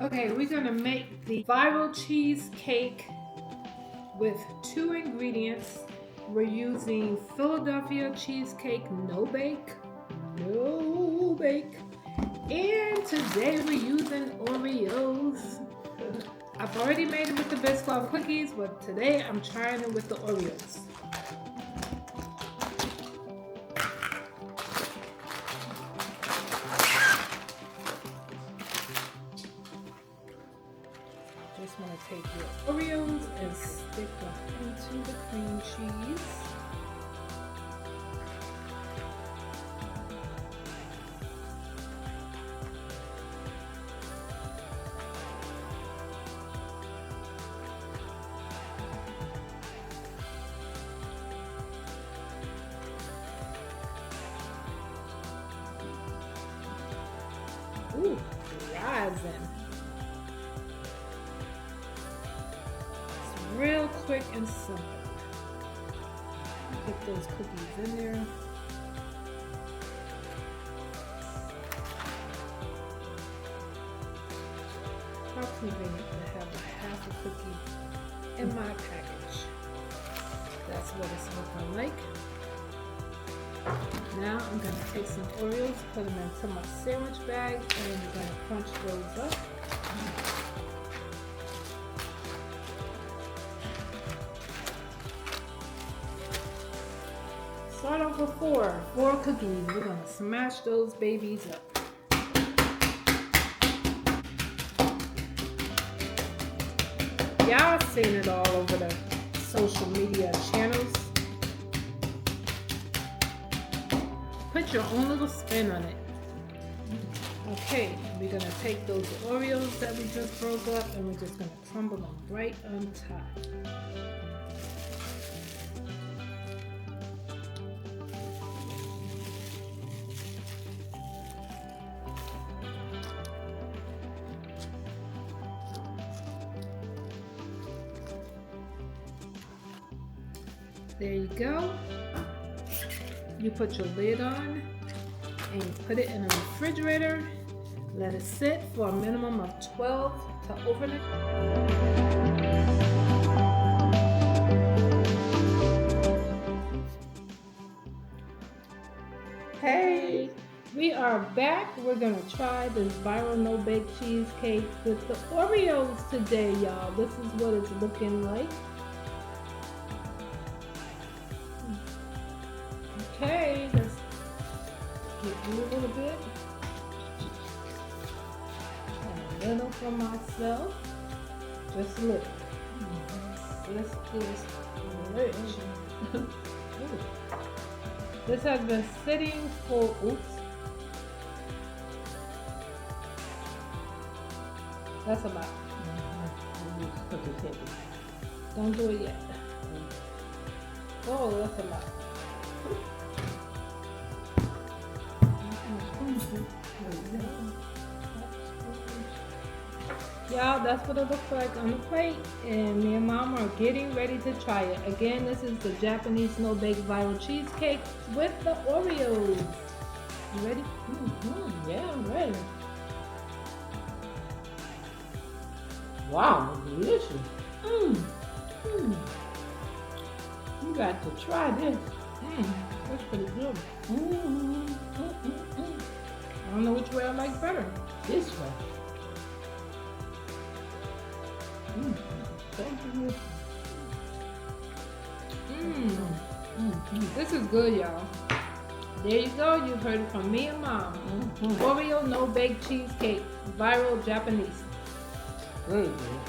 Okay, we're gonna make the viral cheesecake with 2 ingredients. We're using Philadelphia cheesecake, no bake, and today we're using Oreos. I've already made it with the Biscoff cookies, but today I'm trying it with the Oreos. Just want to take your Oreos and stick them into the cream cheese. Ooh, rising. It's real quick and simple. Get those cookies in there. Approximately to have a half a cookie in my package. That's what it's looking like. Now I'm going to take some Oreos, put them into my sandwich bag, and I'm going to crunch those up. Start off with four cookies. We're going to smash those babies up. Y'all seen it all over the social media channels. Put your own little spin on it. Okay, we're gonna take those Oreos that we just broke up and we're just gonna crumble them right on top. There you go. You put your lid on and you put it in the refrigerator. Let it sit for a minimum of 12 to overnight. Hey, we are back. We're gonna try this viral no-bake cheesecake with the Oreos today, y'all. This is what it's looking like. Okay, let's get you a little bit. And a little for myself. Just look. This is rich. This has been sitting for, oops. That's a lot. Don't do it yet. Oh, that's a lot. Y'all, that's what it looks like on the plate, and me and Mom are getting ready to try it. Again, this is the Japanese no-bake viral cheesecake with the Oreos. You ready? Yeah, I'm ready. Wow, delicious. You got to try this. That's pretty good. I don't know which way I like better. This way. This is good, y'all. There you go. You heard it from me and Mom. Oreo no-bake cheesecake, viral Japanese. Very good.